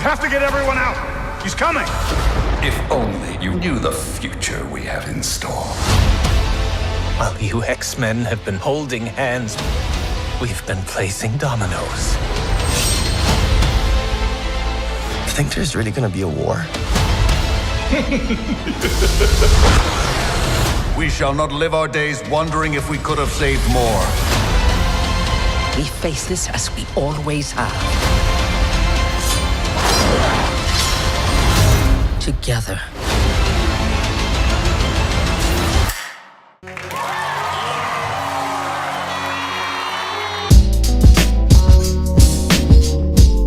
have to get everyone out. He's coming. If only you knew the future we have in store. While you X-Men have been holding hands, we've been placing dominoes. Think there's really gonna be a war? We shall not live our days wondering if we could have saved more. We face this as we always have. Together.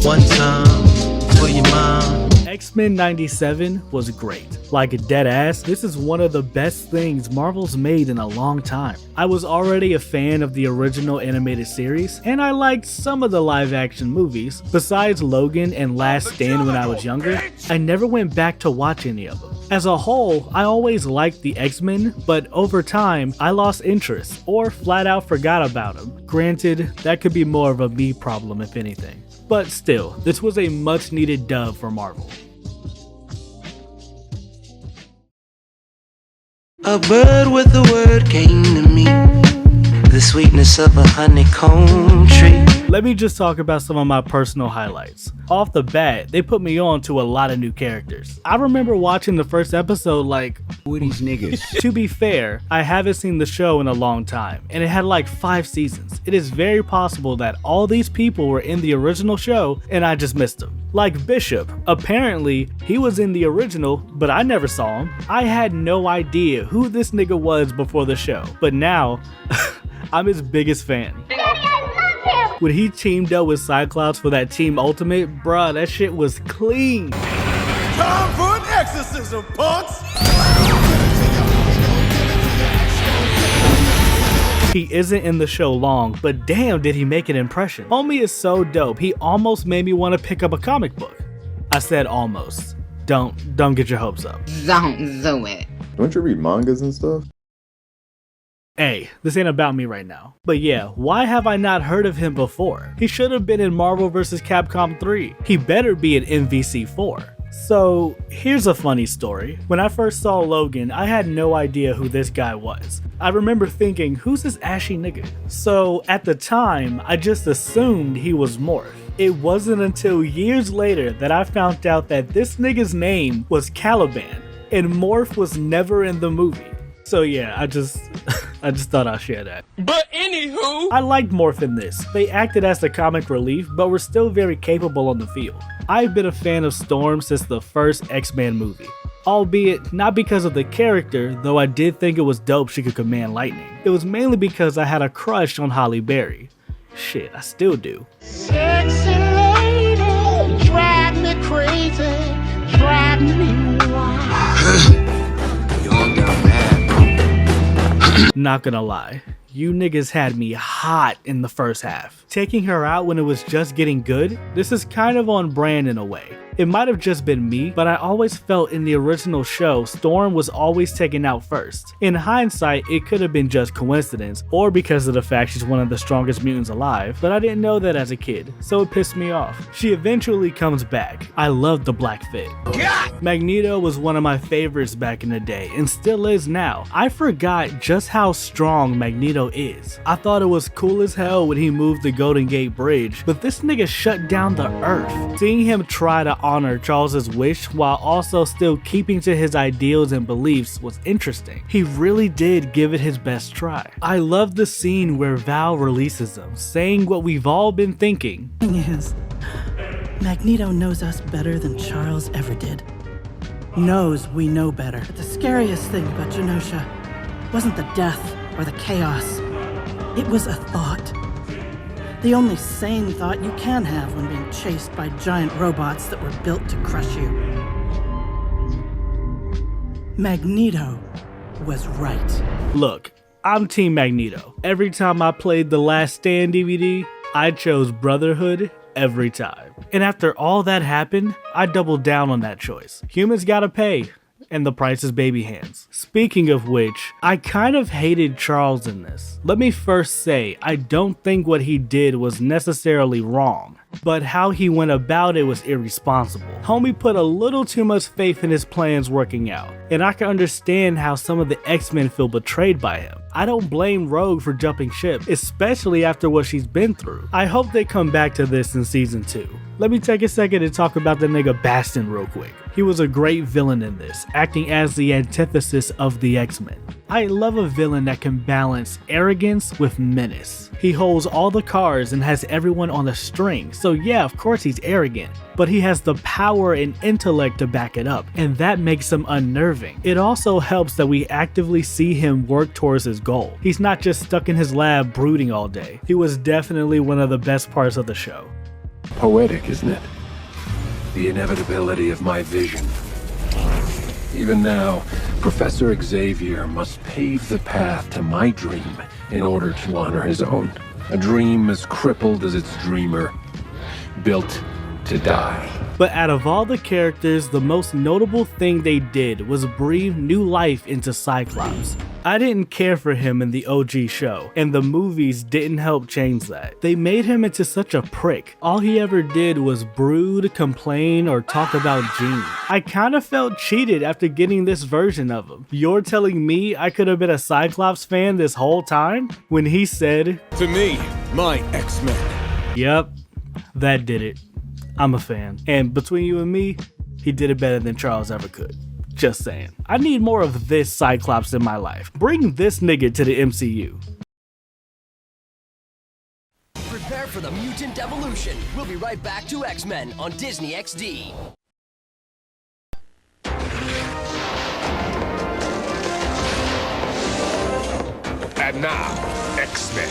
One time for your mom. X-Men 97 was great. Like a dead ass, this is one of the best things Marvel's made in a long time. I was already a fan of the original animated series, and I liked some of the live action movies. Besides Logan and Last Stand when I was younger, I never went back to watch any of them. As a whole, I always liked the X-Men, but over time, I lost interest, or flat out forgot about them. Granted, that could be more of a me problem if anything. But still, this was a much needed dub for Marvel. A bird with a word came to me, the sweetness of a honeycomb tree. Let me just talk about some of my personal highlights. Off the bat, they put me on to a lot of new characters. I remember watching the first episode like, Who are these niggas? To be fair, I haven't seen the show in a long time, and it had like 5 seasons. It is very possible that all these people were in the original show and I just missed them. Like Bishop, apparently he was in the original, but I never saw him. I had no idea who this nigga was before the show, but now, I'm his biggest fan. When he teamed up with Cyclops for that Team Ultimate, bruh, that shit was clean. Time for an exorcism, punks! He isn't in the show long, but damn did he make an impression. Homie is so dope, he almost made me want to pick up a comic book. I said almost. Don't get your hopes up. Don't do it. Don't you read mangas and stuff? Hey, this ain't about me right now. But yeah, why have I not heard of him before? He should have been in Marvel vs. Capcom 3. He better be in MVC 4. So, here's a funny story. When I first saw Logan, I had no idea who this guy was. I remember thinking, who's this ashy nigga? So, at the time, I just assumed he was Morph. It wasn't until years later that I found out that this nigga's name was Caliban, and Morph was never in the movie. So yeah, I just thought I'd share that. But anywho, I liked Morph in this. They acted as the comic relief, but were still very capable on the field. I've been a fan of Storm since the first X-Men movie. Albeit, not because of the character, though I did think it was dope she could command lightning. It was mainly because I had a crush on Halle Berry. Shit, I still do. Sexy lady, drive me crazy, drive me wild. Not gonna lie, you niggas had me hot in the first half. Taking her out when it was just getting good, this is kind of on brand in a way. It might have just been me, but I always felt in the original show Storm was always taken out first. In hindsight, it could have been just coincidence, or because of the fact she's one of the strongest mutants alive, but I didn't know that as a kid, so it pissed me off. She eventually comes back. I love the black fit. Magneto was one of my favorites back in the day, and still is now. I forgot just how strong Magneto is. I thought it was cool as hell when he moved the Golden Gate Bridge, but this nigga shut down the earth. Seeing him try to honor Charles's wish while also still keeping to his ideals and beliefs was interesting. He really did give it his best try. I love the scene where Val releases him, saying what we've all been thinking. Thing is, Magneto knows us better than Charles ever did. Knows we know better. But the scariest thing about Genosha wasn't the death or the chaos. It was a thought. The only sane thought you can have when being chased by giant robots that were built to crush you. Magneto was right. Look, I'm Team Magneto. Every time I played the Last Stand DVD, I chose Brotherhood every time. And after all that happened, I doubled down on that choice. Humans gotta pay. and the price is baby hands. Speaking of which, I kind of hated Charles in this. Let me first say, I don't think what he did was necessarily wrong, but how he went about it was irresponsible. Homie put a little too much faith in his plans working out, and I can understand how some of the X-Men feel betrayed by him. I don't blame Rogue for jumping ship, especially after what she's been through. I hope they come back to this in season 2. Let me take a second to talk about the nigga Bastion real quick. He was a great villain in this, acting as the antithesis of the X-Men. I love a villain that can balance arrogance with menace. He holds all the cards and has everyone on a string, so yeah, of course he's arrogant, but he has the power and intellect to back it up, and that makes him unnerving. It also helps that we actively see him work towards his goal. He's not just stuck in his lab brooding all day. He was definitely one of the best parts of the show. Poetic, isn't it? The inevitability of my vision. Even now, Professor Xavier must pave the path to my dream in order to honor his own. A dream as crippled as its dreamer, built to die. But out of all the characters, the most notable thing they did was breathe new life into Cyclops. I didn't care for him in the OG show, and the movies didn't help change that. They made him into such a prick. All he ever did was brood, complain, or talk about Jean. I kinda felt cheated after getting this version of him. You're telling me I could have been a Cyclops fan this whole time? When he said, "To me, my X-Men." Yep, that did it. I'm a fan. And between you and me, he did it better than Charles ever could. Just saying. I need more of this Cyclops in my life. Bring this nigga to the MCU. Prepare for the mutant evolution. We'll be right back to X-Men on Disney XD. And now, X-Men.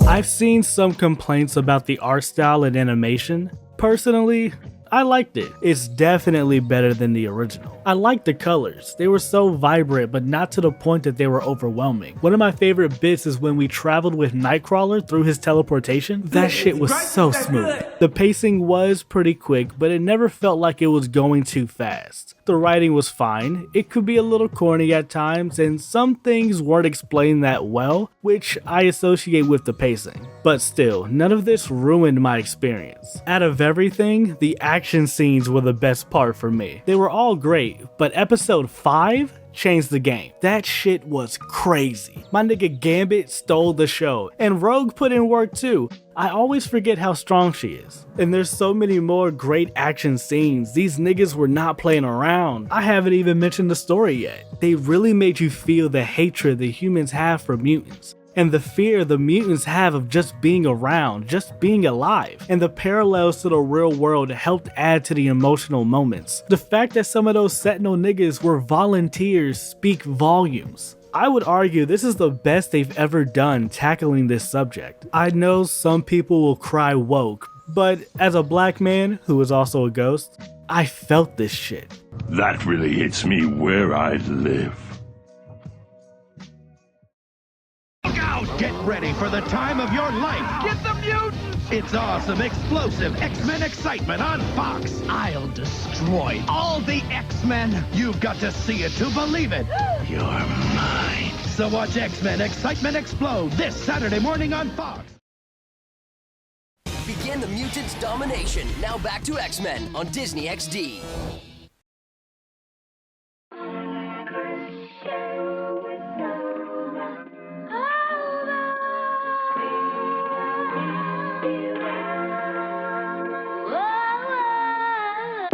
I've seen some complaints about the art style and animation. Personally, I liked it. It's definitely better than the original. I liked the colors. They were so vibrant, but not to the point that they were overwhelming. One of my favorite bits is when we traveled with Nightcrawler through his teleportation. That shit was so smooth. The pacing was pretty quick, but it never felt like it was going too fast. The writing was fine. It could be a little corny at times, and some things weren't explained that well, which I associate with the pacing. But still, none of this ruined my experience. Out of everything, the action scenes were the best part for me. They were all great, but episode 5 changed the game. That shit was crazy. My nigga Gambit stole the show, and Rogue put in work too. I always forget how strong she is. And there's so many more great action scenes. These niggas were not playing around. I haven't even mentioned the story yet. They really made you feel the hatred the humans have for mutants, and the fear the mutants have of just being around, just being alive. And the parallels to the real world helped add to the emotional moments. The fact that some of those Sentinel niggas were volunteers speak volumes. I would argue this is the best they've ever done tackling this subject. I know some people will cry woke, but as a black man who is also a ghost, I felt this shit. That really hits me where I live. Get ready for the time of your life. Get the mutants! It's awesome, explosive X-Men excitement on Fox. I'll destroy all the X-Men. You've got to see it to believe it. You're mine. So watch X-Men Excitement Explode this Saturday morning on Fox. Begin the mutants' domination. Now back to X-Men on Disney XD.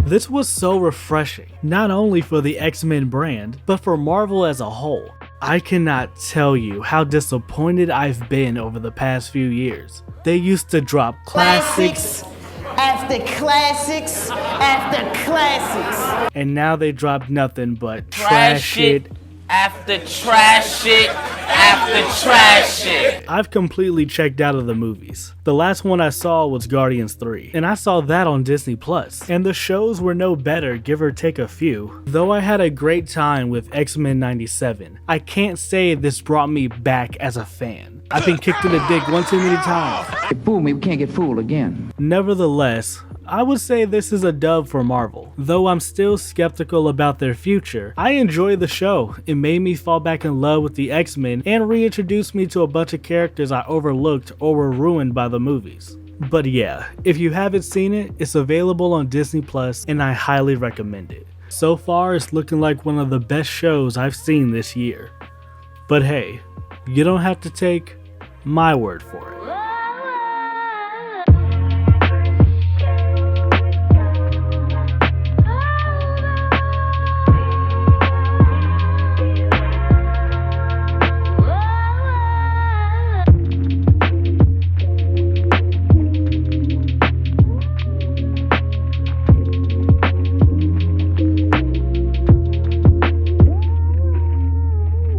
This was so refreshing, not only for the X-Men brand, but for Marvel as a whole. I cannot tell you how disappointed I've been over the past few years. They used to drop classics after classics after classics, and now they drop nothing but trash shit after trash shit after trash shit. I've completely checked out of the movies. The last one I saw was Guardians 3, and I saw that on Disney+. And the shows were no better, give or take a few. Though I had a great time with X-Men 97, I can't say this brought me back as a fan. I've been kicked in the dick one too many times. You fool me, we can't get fooled again. Nevertheless, I would say this is a dub for Marvel. Though I'm still skeptical about their future, I enjoy the show. It made me fall back in love with the X-Men and reintroduced me to a bunch of characters I overlooked or were ruined by the movies. But yeah, if you haven't seen it, it's available on Disney Plus and I highly recommend it. So far, it's looking like one of the best shows I've seen this year. But hey, you don't have to take my word for it.